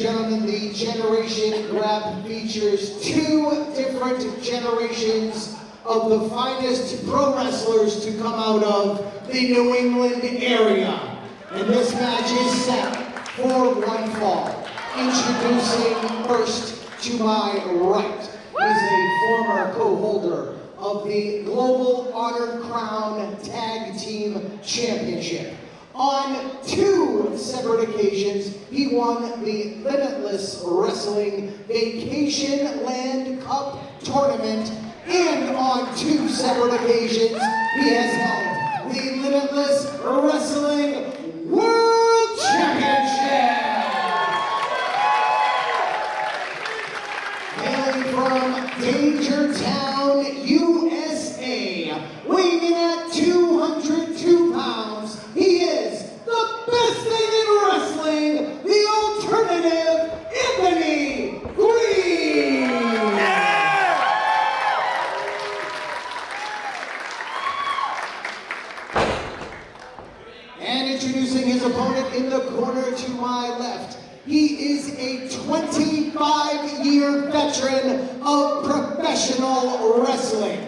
gentlemen, the Generation Grap features two different generations of the finest pro wrestlers to come out of the New England area. And this match is set for one fall. Introducing first to my right is a former co-holder of the Global Honor Crown Tag Team Championship. On two separate occasions, he won the Limitless Wrestling Vacation Land Cup Tournament, and on two separate occasions, he has held the Limitless Wrestling World Championship. Hailing from Dangertown, USA, weighing in at 202 pounds, he is the best thing in wrestling, the alternative Anthony Greene. And introducing his opponent in the corner to my left, he is a 25-year veteran of professional wrestling.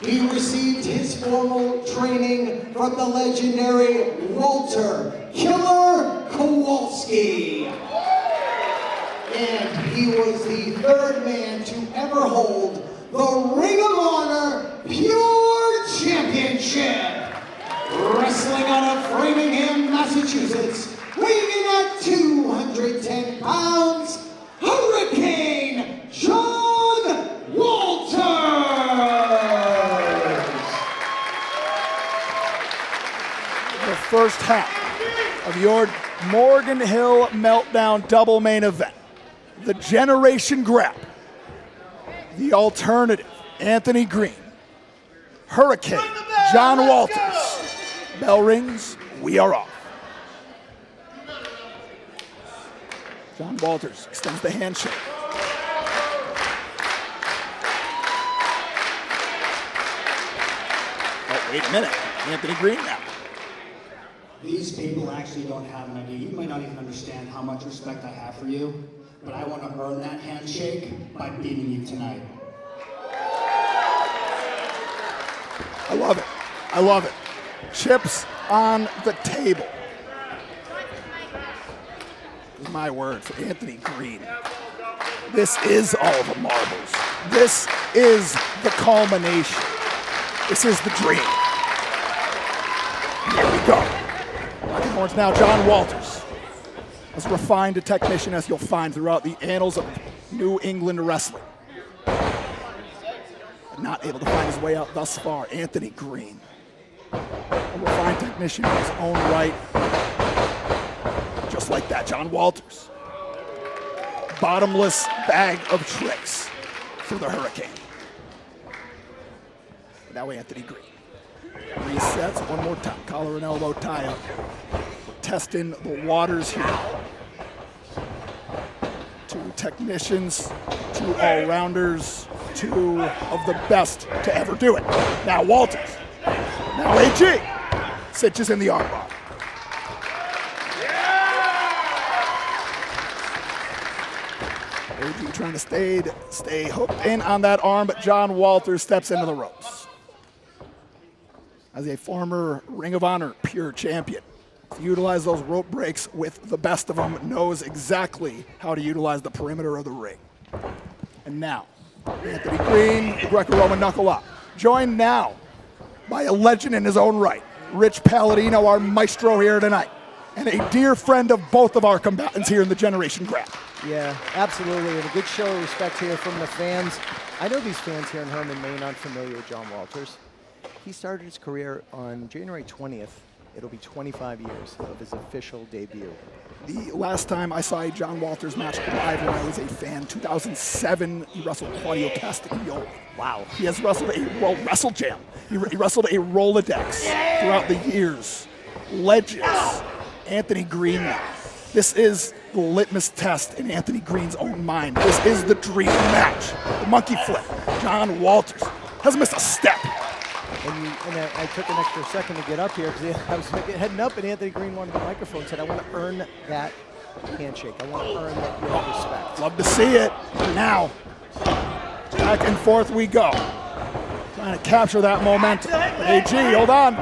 He received his formal training from the legendary Walter Killer Kowalski. And he was the third man to ever hold the Ring of Honor Pure Championship. Wrestling out of Framingham, Massachusetts, weighing in at 210 pounds, Hurricane John Walters. The first half of your Morgan Hill Meltdown double main event. The Generation Grap, the alternative Anthony Greene, Hurricane John Walters. Bell rings, we are off. John Walters extends the handshake. Oh, wait a minute, Anthony Greene now. These people actually don't have an idea. You might not even understand how much respect I have for you, but I want to earn that handshake by beating you tonight. I love it. I love it. Chips on the table. This is my word for Anthony Greene. This is all the marbles. This is the culmination. This is the dream. Here we go. Locking horns now, John Walters. As refined a technician as you'll find throughout the annals of New England wrestling. But not able to find his way out thus far, Anthony Greene. A refined technician in his own right. Just like that, John Walters. Bottomless bag of tricks for the Hurricane. Now Anthony Greene. Resets one more time. Collar and elbow tie up. Testing the waters here. Two technicians, two all-rounders, two of the best to ever do it. Now Walters. Now AG. Cinches in the armbar. AG trying to stay hooked in on that arm, but John Walters steps into the ropes. As a former Ring of Honor Pure Champion, utilize those rope breaks with the best of them, knows exactly how to utilize the perimeter of the ring. And now, Anthony Greene, the Greco-Roman knuckle up. Joined now by a legend in his own right, Rich Palladino, our maestro here tonight, and a dear friend of both of our combatants here in the Generation Grap. Yeah, absolutely, and a good show of respect here from the fans. I know these fans here in Herman, Maine aren't familiar with John Walters. He started his career on January 20th. It'll be 25 years of his official debut. The last time I saw a John Walters match live when I was a fan, 2007, he wrestled Claudio Castagnoli. Wow. He has wrestled a Wrestle Jam. He wrestled a Rolodex throughout the years. Legends. Anthony Greene now. This is the litmus test in Anthony Greene's own mind. This is the dream match. The monkey flip. John Walters hasn't missed a step. And I took an extra second to get up here because I was heading up and Anthony Greene wanted the microphone, said, I want to earn that handshake. I want to earn that your respect. Love to see it. Now, back and forth we go. Trying to capture that momentum. But AG, hold on.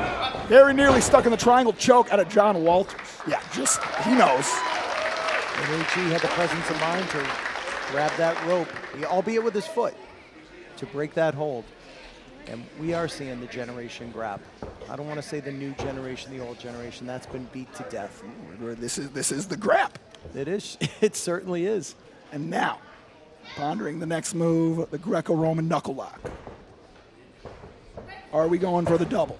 Very nearly stuck in the triangle choke out of John Walters. Yeah, just, he knows. And AG had the presence of mind to grab that rope, albeit with his foot, to break that hold. And we are seeing the generation Grap. I don't want to say the new generation, the old generation. That's been beat to death. This is the Grap. It is. It certainly is. And now, pondering the next move, the Greco-Roman knuckle lock. Are we going for the double?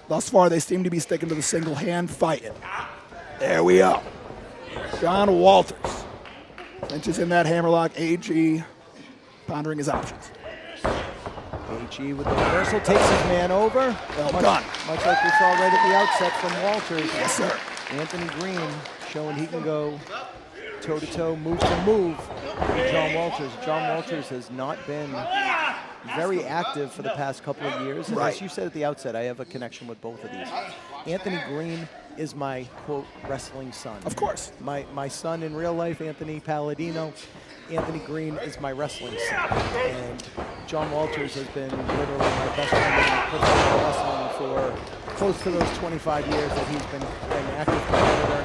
Thus far, they seem to be sticking to the single hand fighting. There we go. John Walters clinches in that hammerlock. AG pondering his options. AG with the reversal takes his man over. Well done. Much like we saw right at the outset from Walters. Yes, sir. Anthony Greene showing he can go toe-to-toe, move to move with John Walters. John Walters has not been very active for the past couple of years. And Right. as you said at the outset, I have a connection with both of these. Anthony Greene is my, quote, wrestling son. Of course. My son in real life, Anthony Palladino. Anthony Greene is my wrestling son. And John Walters has been literally my best friend in professional wrestling for close to those 25 years that he's been an active competitor.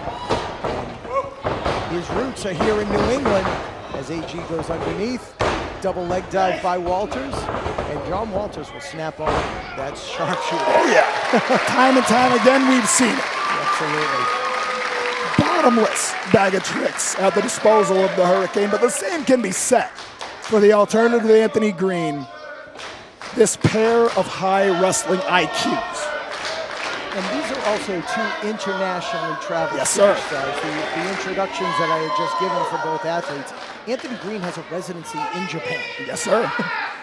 His roots are here in New England as AG goes underneath. Double leg dive by Walters. And John Walters will snap on that sharpshooter. Oh, yeah. Time and time again, we've seen it. Absolutely. Bottomless bag of tricks at the disposal of the Hurricane, but the same can be said for the alternative to Anthony Greene. This pair of high wrestling IQs. And these are also two internationally traveled Yes, sir. superstars. The introductions that I had just given for both athletes. Anthony Greene has a residency in Japan. Yes, sir.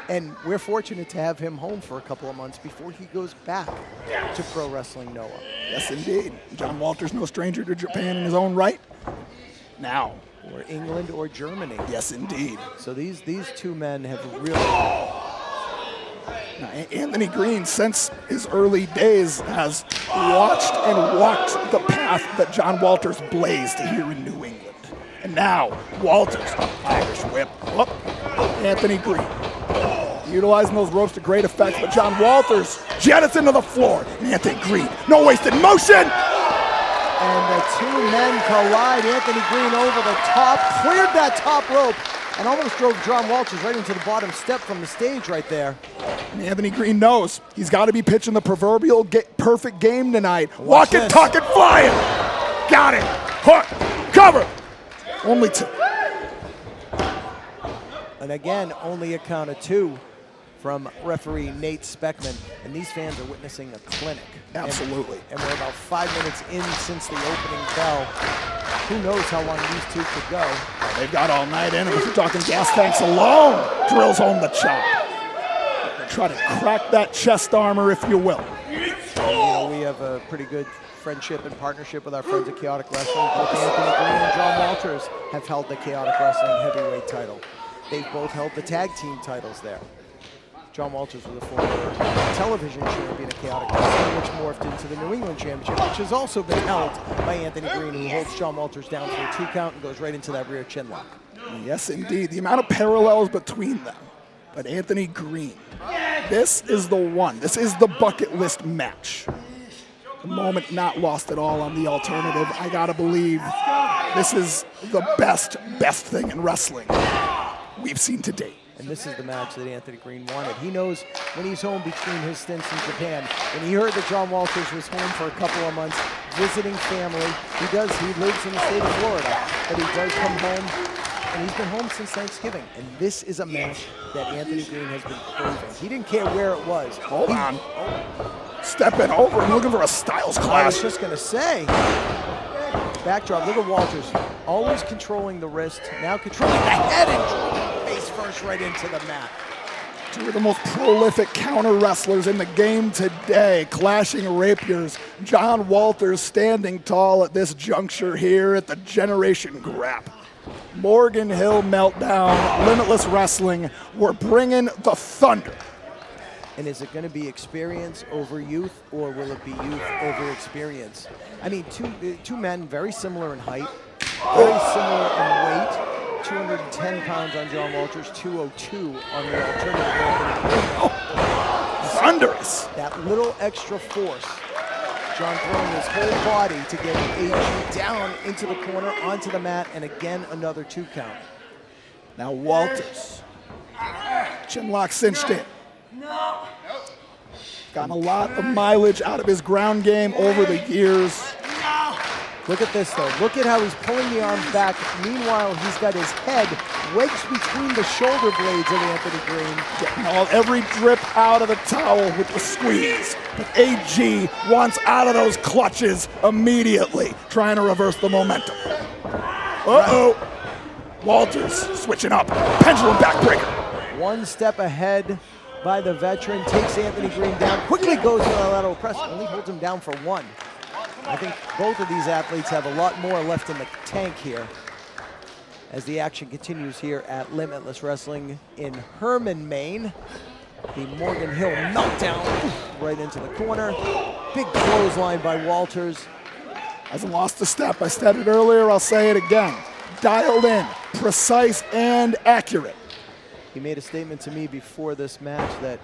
And we're fortunate to have him home for a couple of months before he goes back to Pro Wrestling Noah. Yes, indeed. John Walters, no stranger to Japan in his own right. Now. Or England or Germany. Yes, indeed. So these two men have really... Now, Anthony Greene, since his early days, has watched and walked the path that John Walters blazed here in New England. And now, Walters, Irish whip, whoop, Anthony Greene. Utilizing those ropes to great effect, but John Walters jets into the floor. And Anthony Greene, no wasted motion! And the two men collide. Anthony Greene over the top, cleared that top rope, and almost drove John Walters right into the bottom step from the stage right there. And Anthony Greene knows he's got to be pitching the proverbial perfect game tonight. Watch Walking, this. talking, flying. Got it. Hook. Cover. Only two. And again, only a count of two from referee Nate Speckman. And these fans are witnessing a clinic. Absolutely. And we're about 5 minutes in since the opening bell. Who knows how long these two could go. They've got all night in, and if you're talking gas tanks alone, drills home the chop. Try to crack that chest armor, if you will. You know, we have a pretty good friendship and partnership with our friends at Chaotic Wrestling. Both Anthony Greene and John Walters have held the Chaotic Wrestling heavyweight title. They've both held the tag team titles there. John Walters was a former television champion of Chaotic Wrestling, which morphed into the New England Championship, which has also been held by Anthony Greene, who holds John Walters down for a 2 count and goes right into that rear chin lock. Yes, indeed. The amount of parallels between them. But Anthony Greene, this is the one. This is the bucket list match. The moment not lost at all on the alternative. I gotta believe this is the best thing in wrestling we've seen to date. And this is the match that Anthony Greene wanted. He knows when he's home between his stints in Japan, when he heard that John Walters was home for a couple of months, visiting family, he lives in the state of Florida, but he does come home, and he's been home since Thanksgiving. And this is a match that Anthony Greene has been craving. He didn't care where it was. Hold on. Stepping over and looking for a Styles I was clash. just gonna say, backdrop, look at Walters, always controlling the wrist, now controlling the head and drawing face first right into the mat. Two of the most prolific counter wrestlers in the game today, clashing rapiers. John Walters standing tall at this juncture here at the Generation Grap. Morgan Hill meltdown, Limitless Wrestling. We're bringing the thunder. And is it going to be experience over youth, or will it be youth over experience? I mean, two men very similar in height, Very similar in weight. 210 pounds on John Walters, 202 on the alternative Anthony Green. Thunderous. That little extra force. John throwing his whole body to get AG down into the corner, onto the mat, and again another 2 count. Now Walters. Chin lock cinched in. Gotten a lot of mileage out of his ground game over the years. Look at this though. Look at how he's pulling the arms back. Meanwhile, he's got his head wedged between the shoulder blades of Anthony Green. Getting every drip out of the towel with the squeeze. But AG wants out of those clutches immediately, trying to reverse the momentum. Uh-oh. Walters switching up. Pendulum backbreaker. One step ahead by the veteran, takes Anthony Green down, quickly goes to the lateral press, only holds him down for 1. I think both of these athletes have a lot more left in the tank here as the action continues here at Limitless Wrestling in Herman, Maine. The Morgan Hill meltdown right into the corner. Big clothesline by Walters. Hasn't lost a step. I said it earlier, I'll say it again. Dialed in, precise and accurate. He made a statement to me before this match that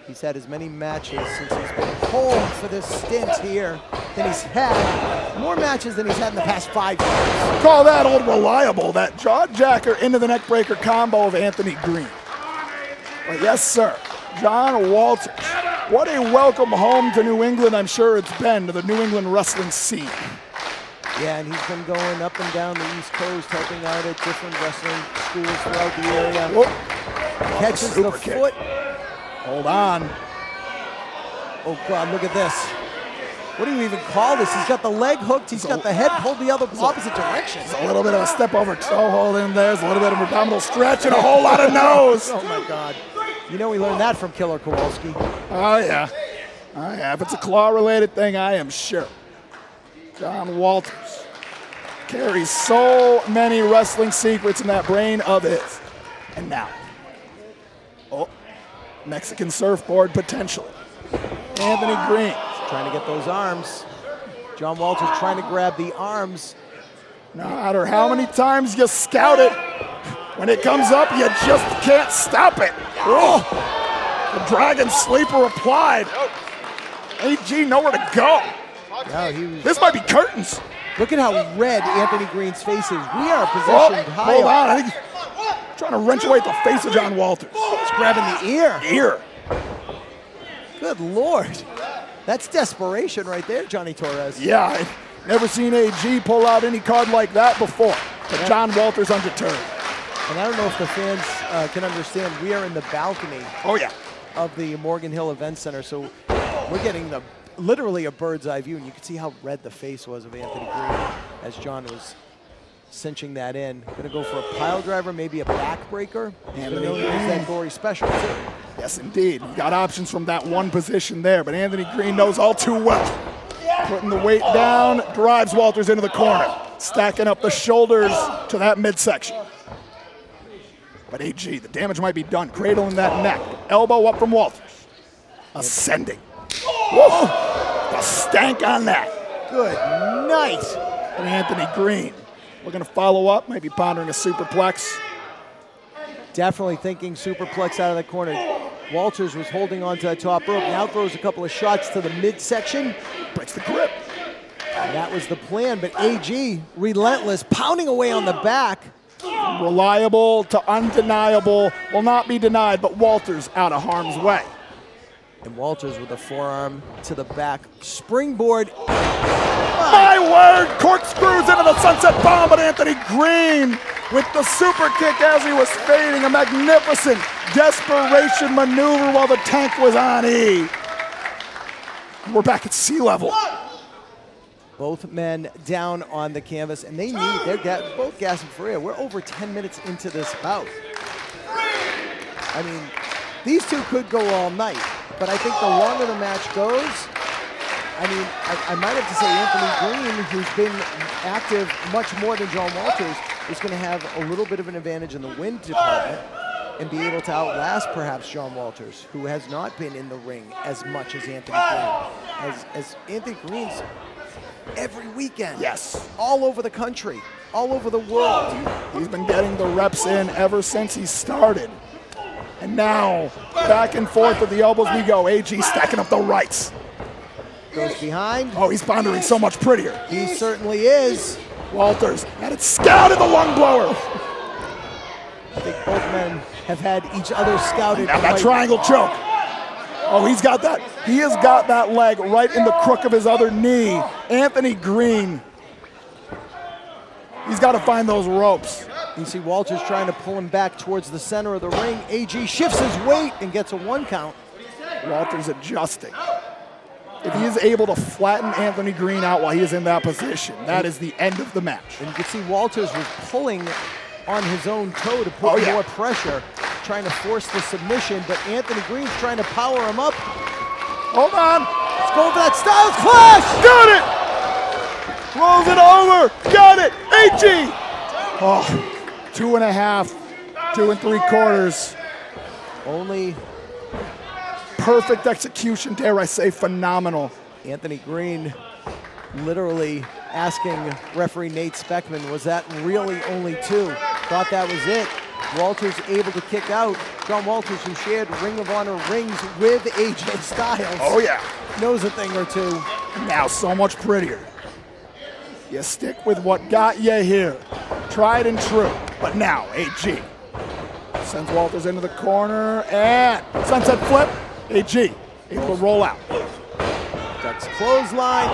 he's had as many matches since he's been home for this stint here than he's had, more matches than he's had in the past 5 years. Call that old reliable, that jaw jacker into the neck breaker combo of Anthony Green. But yes, sir, John Walters. What a welcome home to New England I'm sure it's been, to the New England wrestling scene. Yeah, and he's been going up and down the East Coast, helping out at different wrestling schools throughout the area. Whoa. Catches the Super kick. foot. Hold on. Oh God, look at this. What do you even call this? He's got the leg hooked, he's got the head pulled the other opposite direction. There's a little bit of a step over toe hold in there. There's a little bit of abdominal stretch and a whole lot of nose. Oh my God. You know we learned that from Killer Kowalski. Oh yeah. Oh yeah, if it's a claw related thing, I am sure. John Walters carries so many wrestling secrets in that brain of his. And now, Mexican surfboard potentially. Anthony Green. Trying to get those arms. John Walters trying to grab the arms. No matter how many times you scout it, when it comes up, you just can't stop it. Oh, the Dragon Sleeper applied. AG nowhere to go. No, he was, This might be curtains. look at how red Anthony Green's face is. We are positioned high Hold up. on. I think he's trying to wrench away at the face of John Walters. He's grabbing the ear. Ear. Good Lord. That's desperation right there, Johnny Torres. Yeah, I've never seen AG pull out any card like that before. But John Walters undeterred. And I don't know if the fans can understand, we are in the balcony Oh, yeah. of the Morgan Hill Event Center, so we're getting literally a bird's eye view, and you can see how red the face was of Anthony Green as John was cinching that in. Gonna go for a pile driver, maybe a backbreaker. And known as that gory special too. Yes, indeed. You got options from that one position there, but Anthony Green knows all too well. Putting the weight down, drives Walters into the corner, stacking up the shoulders to that midsection. But AG, the damage might be done, cradling that neck. Elbow up from Walters. Ascending. Whoa! The stank on that. Good night. And Anthony Green looking to follow up, maybe pondering a superplex. Definitely thinking superplex out of the corner. Walters was holding on to the top rope, now throws a couple of shots to the midsection. Breaks the grip. And that was the plan, but AG, relentless, pounding away on the back. Reliable to undeniable, will not be denied, but Walters out of harm's way. And Walters with a forearm to the back. Springboard. My word, corkscrews into the sunset bomb, but Anthony Green with the super kick as he was fading. A magnificent desperation maneuver while the tank was on E. We're back at sea level. Both men down on the canvas, and they're both gasping for air. We're over 10 minutes into this bout. I mean, these two could go all night, but I think the longer the match goes, I mean, I might have to say Anthony Green, who's been active much more than John Walters, is going to have a little bit of an advantage in the win department and be able to outlast perhaps John Walters, who has not been in the ring as much as Anthony Green. As Anthony Green's every weekend. Yes. All over the country. all over the world. He's been getting the reps in ever since he started. And now, back and forth with the elbows we go. AG stacking up the rights. Goes behind. Oh, he's pondering so much prettier. He certainly is. Walters had it scouted, the lung blower. I think both men have had each other scouted. Now that triangle choke. Oh, he's got that. He has got that leg right in the crook of his other knee. Anthony Greene. He's got to find those ropes. You see Walters trying to pull him back towards the center of the ring. AG shifts his weight and gets a 1 count. Walters adjusting. If he is able to flatten Anthony Greene out while he is in that position, that is the end of the match. And you can see Walters was pulling on his own toe to put more pressure, trying to force the submission, but Anthony Greene's trying to power him up. Hold on. Let's go for that Styles Clash! Got it! Rolls it over. Got it. AG. Oh, 2.5, 2 3/4. Only perfect execution, dare I say, phenomenal. Anthony Greene literally asking referee Nate Speckman, was that really only 2? Thought that was it. Walters able to kick out. John Walters, who shared Ring of Honor rings with AJ Styles. Oh yeah. Knows a thing or two. Now so much prettier. You stick with what got you here. Tried and true. But now, AG sends Walters into the corner and sunset flip. AG able to roll out. Ducks clothesline.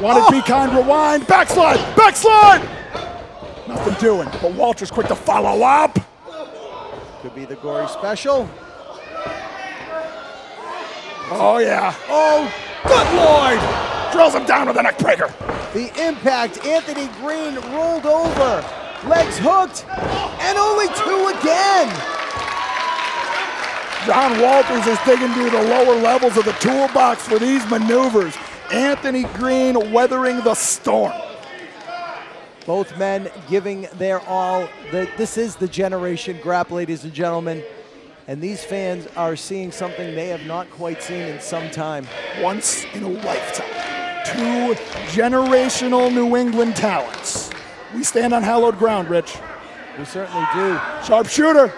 Wanted be kind, rewind, backslide, backslide! Nothing doing, but Walters quick to follow up. Could be the gory special. Oh yeah. Oh, good Lord! Drills him down with a neck breaker. The impact, Anthony Greene rolled over, legs hooked, and only 2 again. John Walters is digging through the lower levels of the toolbox for these maneuvers. Anthony Greene weathering the storm. Both men giving their all. This is the generation Grap, ladies and gentlemen. And these fans are seeing something they have not quite seen in some time. Once in a lifetime. 2 generational New England talents. We stand on hallowed ground, Rich. We certainly do. Sharpshooter,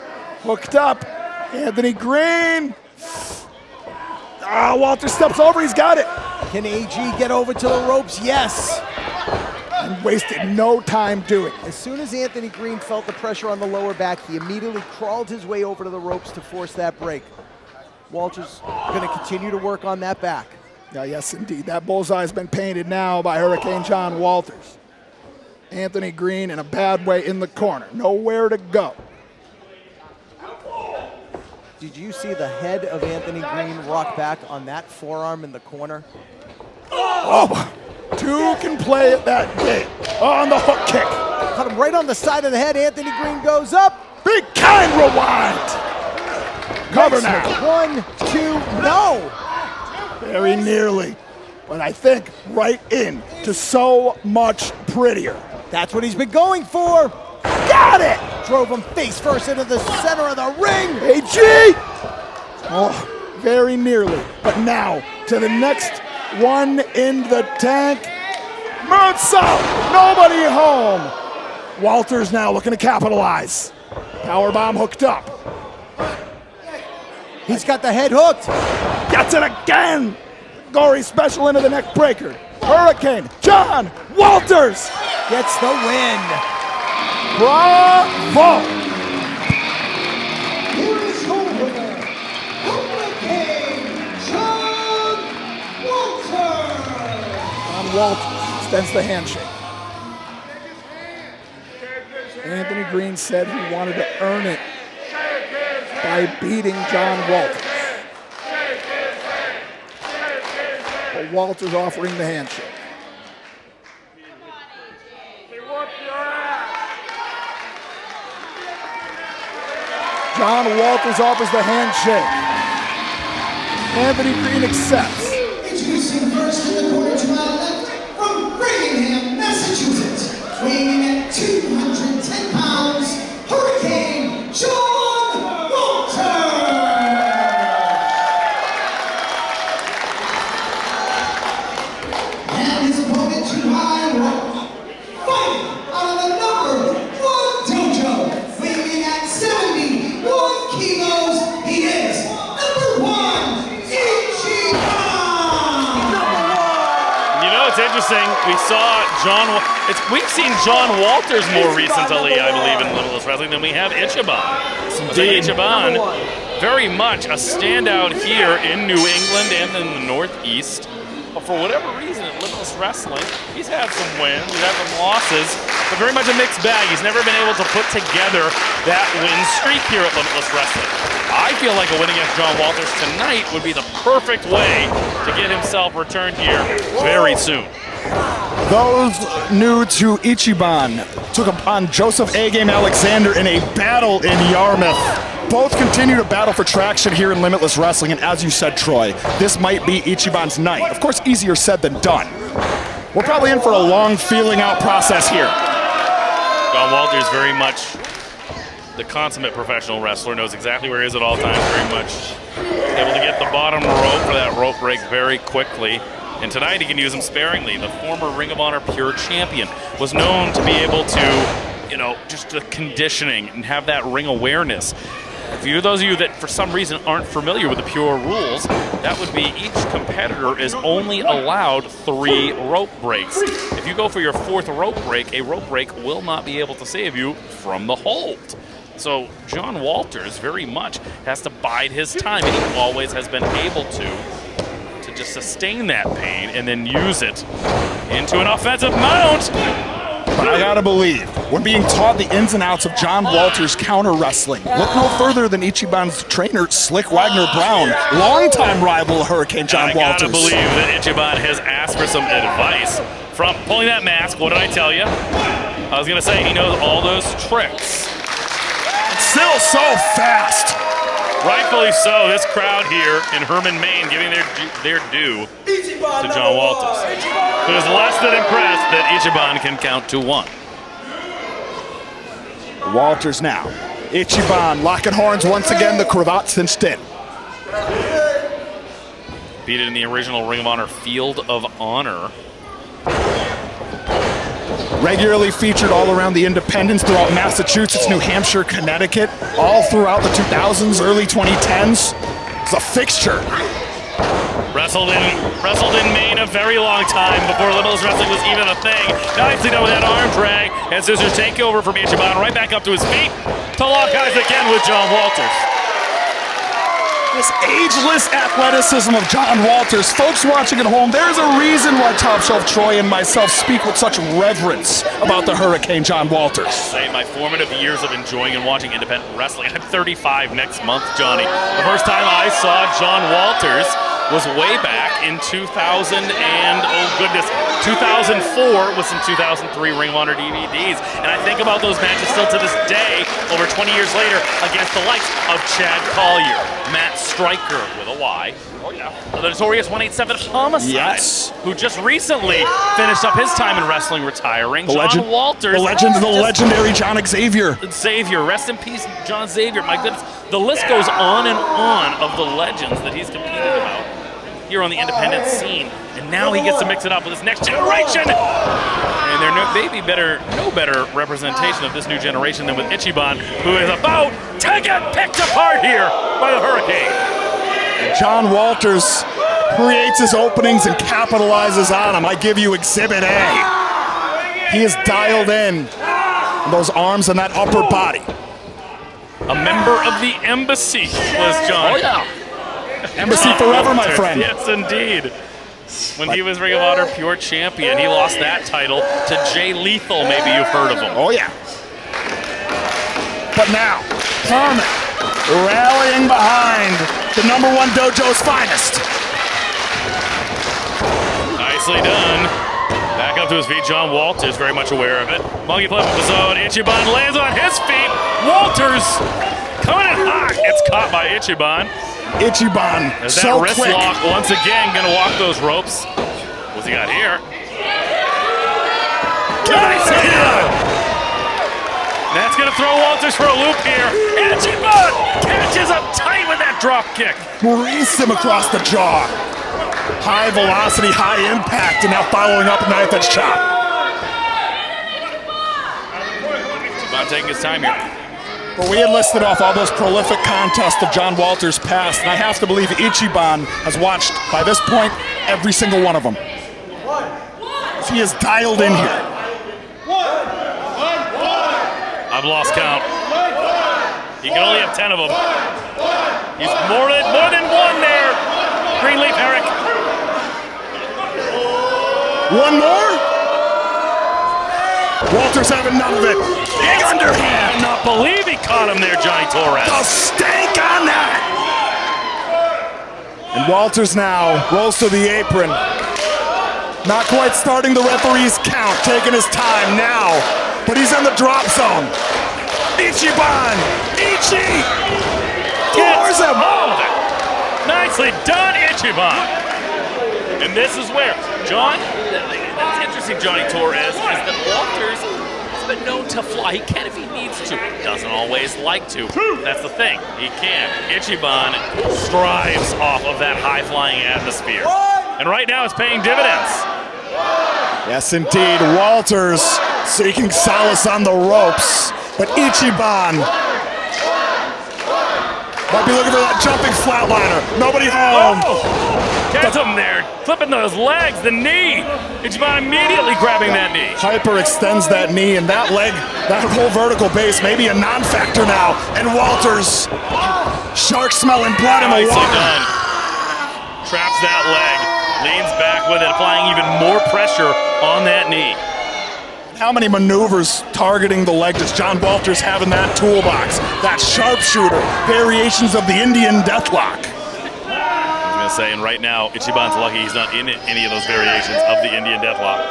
hooked up. Anthony Greene. Walter steps over, he's got it. Can AG get over to the ropes? Yes. And wasted no time doing it. As soon as Anthony Greene felt the pressure on the lower back, he immediately crawled his way over to the ropes to force that break. Walters going to continue to work on that back. Yeah, yes, indeed. That bullseye has been painted now by Hurricane John Walters. Anthony Greene in a bad way in the corner. Nowhere to go. Did you see the head of Anthony Greene rock back on that forearm in the corner? Oh, 2 can play at that game. On the hook kick. Cut him right on the side of the head. Anthony Greene goes up. Big kind rewind. Cover now. 1, 2, no. Very nearly. But I think right in to so much prettier. That's what he's been going for. Got it! Drove him face first into the center of the ring. AG! Oh, very nearly. But now to the next one in the tank. Moonsault! Nobody home. Walters now looking to capitalize. Powerbomb hooked up. He's got the head hooked. Gets it again. Gory special into the neck breaker. Hurricane John Walters gets the win. Bravo! Here is your winner, Hurricane John Walters. John Walters extends the handshake. Anthony Greene said he wanted to earn it by beating John Walters. But Walters offering the handshake. John Walters offers the handshake. Anthony Greene accepts. Introducing first in the corner to my left, from Framingham, Massachusetts, weighing in at 210 pounds, Hurricane John Walters. And his opponent to my right, fighting out of the number interesting. We saw we've seen John Walters more recently, I believe, in Limitless Wrestling than we have Ichiban. Ichiban, very much a standout here in New England and in the Northeast. But for whatever reason, at Limitless Wrestling, he's had some wins, he's had some losses, but very much a mixed bag. He's never been able to put together that win streak here at Limitless Wrestling. I feel like a win against John Walters tonight would be the perfect way to get himself returned here very soon. Those new to Ichiban took upon Joseph A-Game Alexander in a battle in Yarmouth. Both continue to battle for traction here in Limitless Wrestling, and as you said, Troy, this might be Ichiban's night. Of course, easier said than done. We're probably in for a long feeling out process here. John Walters, very much the consummate professional wrestler, knows exactly where he is at all times, very much able to get the bottom rope for that rope break very quickly. And tonight he can use them sparingly. The former Ring of Honor Pure Champion was known to be able to, just the conditioning and have that ring awareness. For those of you that for some reason aren't familiar with the Pure rules, that would be each competitor is only allowed 3 rope breaks. If you go for your 4th rope break, a rope break will not be able to save you from the hold. So John Walters very much has to bide his time, and he always has been able to just sustain that pain and then use it into an offensive mount. But I gotta believe, when being taught the ins and outs of John Walters' counter wrestling, look no further than Ichiban's trainer, Slick Wagner Brown, longtime rival Hurricane John Walters. I gotta believe that Ichiban has asked for some advice from pulling that mask. What did I tell you? I was gonna say he knows all those tricks. It's still so fast. Rightfully so, this crowd here in Herman, Maine, giving their due to John Walters, who is less than impressed that Ichiban can count to 1. Walters now. Ichiban locking horns once again, the cravat cinched in. Beat it in the original Ring of Honor Field of Honor. Regularly featured all around the independents throughout Massachusetts, New Hampshire, Connecticut, all throughout the 2000s, early 2010s. It's a fixture. Wrestled in Maine a very long time before Limitless Wrestling was even a thing. Nicely done with that arm drag, and scissors takeover from Ichiban, right back up to his feet to lock eyes again with John Walters. This ageless athleticism of John Walters. Folks watching at home, there's a reason why Top Shelf Troy and myself speak with such reverence about the Hurricane John Walters. Say my formative years of enjoying and watching independent wrestling. I'm 35 next month, Johnny. The first time I saw John Walters was way back in 2000 and, 2004 with some 2003 Ring of Honor DVDs. And I think about those matches still to this day, over 20 years later, against the likes of Chad Collier, Matt Stryker with a Y, the notorious 187 Homicide, yes, who just recently finished up his time in wrestling, retiring. John Walters. The legendary John Xavier. Xavier, rest in peace, John Xavier. My goodness, the list goes on and on of the legends that he's competed about here on the independent scene, and now he gets to mix it up with his next generation. And there may be no better representation of this new generation than with Ichiban, who is about to get picked apart here by the Hurricane. John Walters creates his openings and capitalizes on them. I give you Exhibit A. He is dialed in those arms and that upper body. A member of the embassy was John. Oh yeah. Embassy forever, my friend. Yes, indeed. When he was Ring of Honor Pure Champion, he lost that title to Jay Lethal. Maybe you've heard of him. Oh, yeah. But now, Herman rallying behind the #1 dojo's finest. Nicely done. Back up to his feet, John Walters, very much aware of it. Monkey flip of his own. Ichiban lands on his feet. Walters coming in hot. It's caught by Ichiban. Ichiban, There's so that wrist quick. lock once again, gonna walk those ropes. What's he got here? Nicely done. That's gonna throw Walters for a loop here. Ichiban catches up tight with that drop kick. Breezes him across the jaw. High velocity, high impact, and now following up a knife edge chop. Ichiban taking his time here. But we had listed off all those prolific contests of John Walters' past, and I have to believe Ichiban has watched, by this point, every single one of them. He is dialed in here. I've lost count. He can only have 10 of them. He's more than one there. Greenleaf Herrick. One more? Walters having none of it. Big underhand. I cannot believe he caught him there, Johnny Torres. The stank on that. And Walters now rolls to the apron. Not quite starting the referee's count, taking his time now, but he's in the drop zone. Ichiban! Ichi! Floors him! Oh, nicely done, Ichiban. And this is where, John, that's interesting, Johnny Torres, is that Walters has been known to fly. He can if he needs to. Doesn't always like to. That's the thing. He can. Ichiban strives off of that high-flying atmosphere. And right now it's paying dividends. Yes, indeed. Walters seeking solace on the ropes, but Ichiban might be looking for that jumping flatliner. Nobody home. Oh! Gets him there, flipping those legs, the knee. Ichiban immediately grabbing that knee. Hyper extends that knee, and that leg, that whole vertical base may be a non-factor now. And Walters, shark smelling blood in the Nicely water. done. Traps that leg, leans back with it, applying even more pressure on that knee. How many maneuvers targeting the leg does John Walters have in that toolbox? That sharpshooter, variations of the Indian deathlock. I was gonna say, and right now, Ichiban's lucky he's not in any of those variations of the Indian deathlock.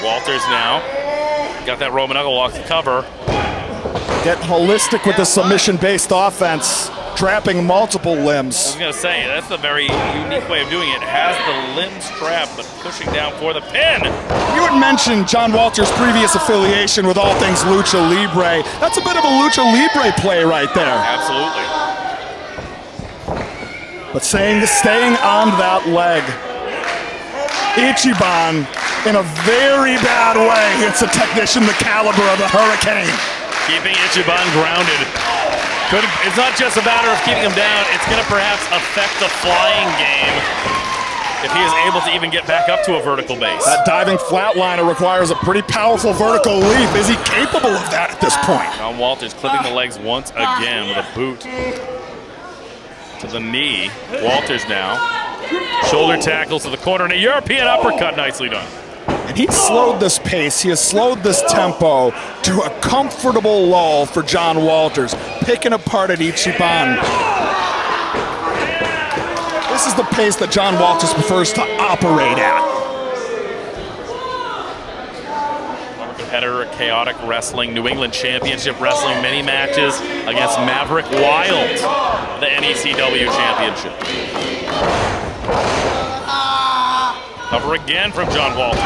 Walters now got that Roman knuckle lock to cover. Get holistic with the submission-based offense, trapping multiple I limbs. was gonna say, that's the very unique way of doing it. Has the limbs trapped, but pushing down for the pin. You had mentioned John Walters' previous affiliation with all things Lucha Libre. That's a bit of a Lucha Libre play right there. Absolutely. But staying on that leg. Ichiban, in a very bad way, hits a technician the caliber of the Hurricane. Keeping Ichiban grounded. It's not just a matter of keeping him down, it's going to perhaps affect the flying game if he is able to even get back up to a vertical base. That diving flatliner requires a pretty powerful vertical leap. Is he capable of that at this point? John Walters clipping the legs once again with a boot to the knee. Walters now. Shoulder tackles to the corner and a European uppercut, nicely done. And he's slowed this pace, he has slowed this tempo to a comfortable lull for John Walters, picking apart at Ichiban. This is the pace that John Walters prefers to operate at. Former competitor at Chaotic Wrestling, New England Championship Wrestling, many matches against Maverick Wild, the NECW Championship. Cover again from John Walters.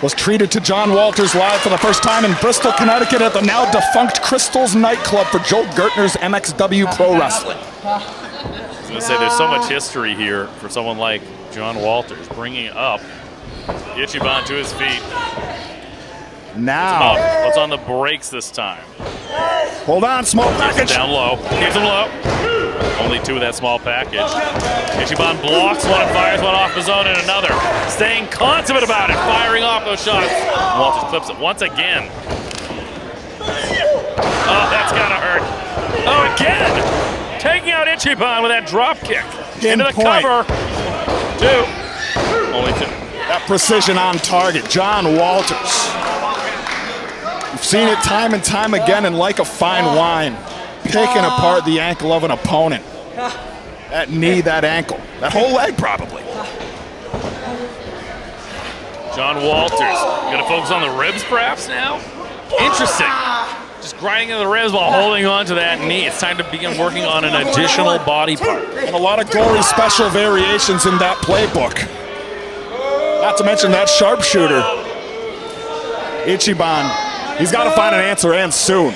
Was treated to John Walters live for the first time in Bristol, Connecticut at the now defunct Crystal's nightclub for Joel Gertner's MXW Pro Wrestling. I was going to say, there's so much history here for someone like John Walters, bringing up Ichiban to his feet. Now, What's on the brakes this time? hold on, small package. Down low, keeps him low. Only two of that small package. Ichiban blocks one and fires one off the zone and another. Staying consummate about it, firing off those shots. Walters clips it once again. Oh, that's gotta hurt. Oh, again! Taking out Ichiban with that drop kick. Into the cover. Two. Only two. That precision on target, John Walters. We've seen it time and time again, and like a fine wine, picking apart the ankle of an opponent. That knee, that ankle, that whole leg probably. John Walters. Gonna focus on the ribs perhaps now? Interesting. Just grinding in the ribs while holding on to that knee. It's time to begin working on an additional body part. And a lot of gory special variations in that playbook. Not to mention that sharpshooter. Ichiban, he's got to find an answer, and soon.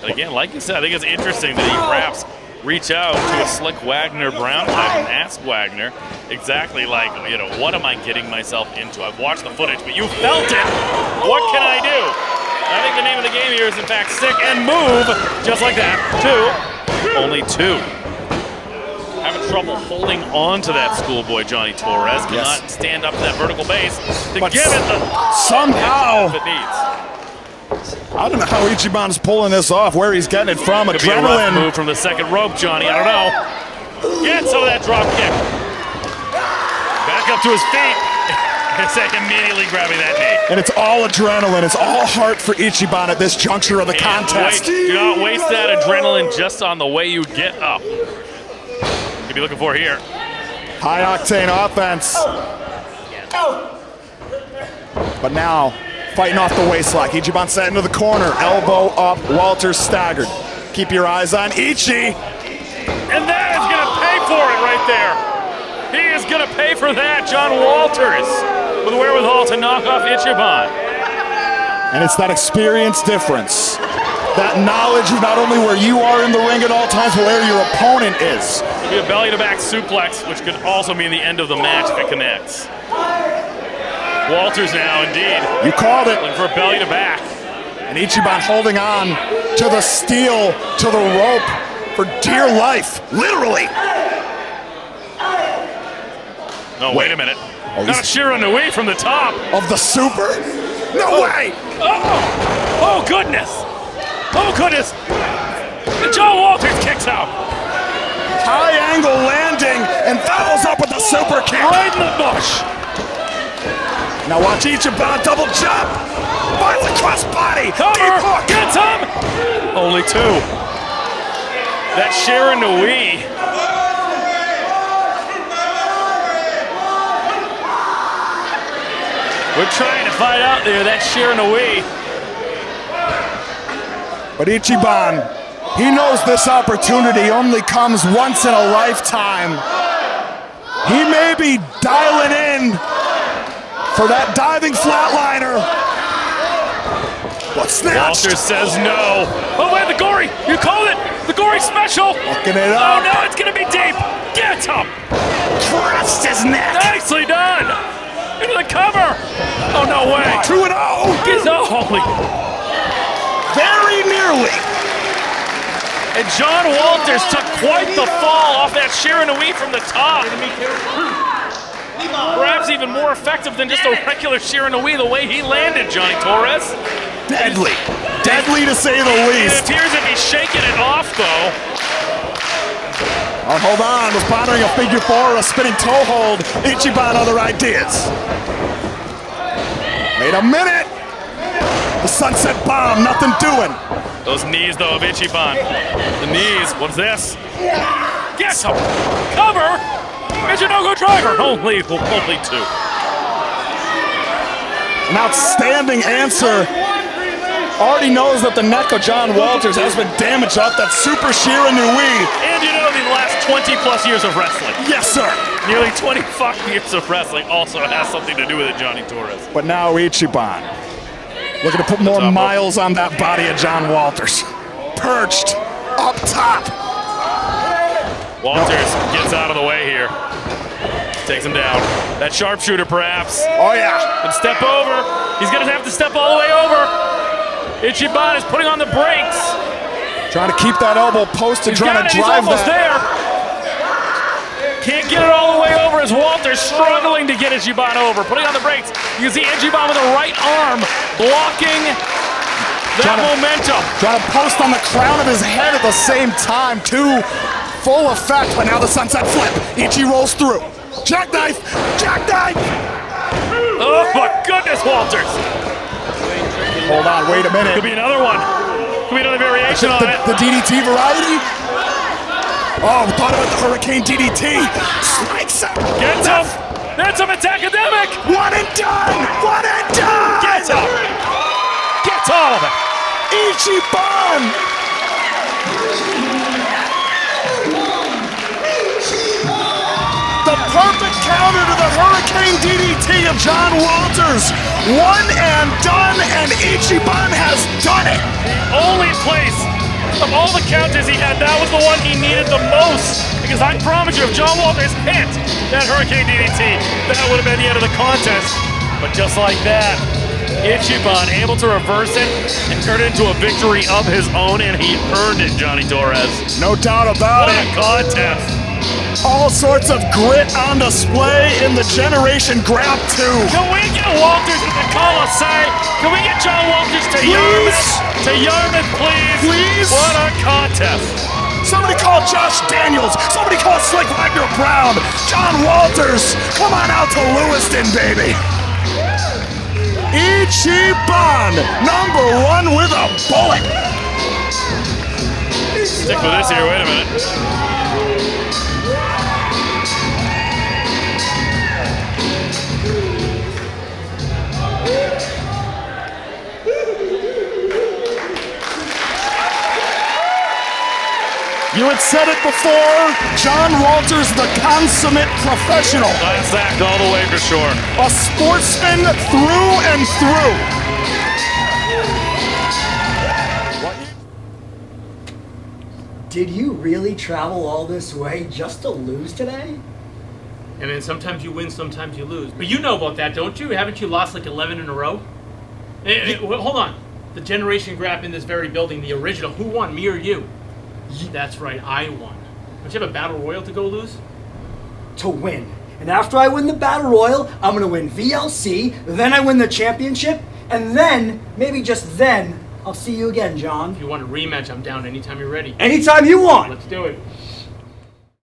And again, like you said, I think it's interesting that he perhaps reach out to a Slick Wagner Brown type and ask Wagner exactly like, you know, what am I getting myself into? I've watched the footage, but you felt it. What can I do? I think the name of the game here is, in fact, stick and move, just like that. Two. Only two. Having trouble holding on to that schoolboy Johnny Torres. Cannot stand up to that vertical base to But give it the somehow, it needs. I don't know how Ichiban's pulling this off, where he's getting it from. Could be a rough Adrenaline. move from the second rope, Johnny. I don't know. Get some of that drop kick. Back up to his feet. Immediately grabbing that knee. And it's all adrenaline. It's all heart for Ichiban at this juncture of the contest. Do not waste that adrenaline just on the way you get up. Could be looking for here. High octane offense. But now, fighting off the waist lock. Ichiban set into the corner. Elbow up. Walters staggered. Keep your eyes on Ichi. And that is going to pay for it right there. He is going to pay for that, John Walters, with wherewithal to knock off Ichiban. And it's that experience difference. That knowledge of not only where you are in the ring at all times, but where your opponent is. It'll be a belly-to-back suplex, which could also mean the end of the match if it connects. Walters now, indeed. You called it. Looking for a belly-to-back. And Ichiban holding on to the steel, to the rope for dear life, literally. No, wait a minute. Not a Shira Nui from the top. Of the super? No way! Oh, goodness. Oh, goodness. And John Walters kicks out. High angle landing and follows up with the super kick. Right in the bush. Now watch Ichiban double jump. Finds the cross body. Cover. Deep hook. Gets him. Only two. That Shira Nui. We're trying to find out there. That Shira Nui. But Ichiban, he knows this opportunity only comes once in a lifetime. He may be dialing in for that diving flatliner. But snatched. Walters says no. Oh, wait, the gory. You called it. The gory special. Looking it Oh, up. no, it's going to be deep. Get him. Crushed his neck. Nicely done. Into the cover. Oh, no way. 2-0. Get holy. Very nearly. And John Walters took quite the fall off that Shira Nui from the top. Perhaps even more effective than just a regular Shira Nui, the way he landed, Johnny Torres. Deadly. Deadly to say the It least. appears if he's shaking it off, though. Oh, hold on. Was pondering a figure four or a spinning toe hold. Ichiban other ideas. Wait a minute. The sunset bomb, nothing doing. Those knees, though, of Ichiban. The knees. What's this? Get him. Cover. Michinoku driver. Only two. An outstanding answer. Already knows that the neck of John Walters has been damaged off that Super Shira Nui. And you know the last 20-plus years of wrestling. Yes, sir. Nearly 25 years of wrestling also has something to do with it, Johnny Torres. But now Ichiban. Looking to put more miles on that body of John Walters. Perched up top. Walters gets out of the way here. Takes him down. That sharpshooter, perhaps. Oh, yeah. Can step over. He's going to have to step all the way over. Ichiban is putting on the brakes. Trying to keep that elbow posted, trying to He's drive almost that. there. Can't get it all the way over as Walters struggling to get Ichiban over. Putting on the brakes. You can see Ichiban with the right arm blocking that momentum. Trying to post on the crown of his head at the same time, too. Full effect, but now the sunset flip. Ichi rolls through. Jackknife! Jackknife! Oh my goodness, Walters. Hold on, wait a minute. Could be another one. Could be another variation on it. The DDT variety? Oh, thought about the Hurricane DDT. Spikes him. Gets him. That's him. It's academic. One and done. One and done. Gets him. Gets all of it. Ichiban. The perfect counter to the Hurricane DDT of John Walters. One and done, and Ichiban has done it. Only place of all the counters he had, that was the one he needed the most. Because I promise you, if John Walters hit that Hurricane DDT, that would have been the end of the contest. But just like that, Ichiban able to reverse it and turn it into a victory of his own, and he earned it, Johnny Torres. No doubt about What it. a contest. All sorts of grit on display in the Generation Grap 2. Can we get Walters at the Coliseum? Can we get John Walters to Yarmouth? To Yarmouth, please. Please? What a contest. Somebody call Josh Daniels. Somebody call Slick Wagner Brown. John Walters, come on out to Lewiston, baby. Ichiban, #1 with a bullet. Stick with this here, wait a minute. You had said it before, John Walters, the consummate professional. That's that all the way for sure. A sportsman through and through. Did you really travel all this way just to lose today? I mean, sometimes you win, sometimes you lose. But you know about that, don't you? Haven't you lost like 11 in a row? Well, hold on. The Generation Grap in this very building, the original. Who won, me or you? That's right, I won. Don't you have a battle royal to go lose? To win. And after I win the battle royal, I'm gonna win VLC, then I win the championship, and then, maybe just then, I'll see you again, John. If you want a rematch, I'm down anytime you're ready. Anytime you want. Let's do it.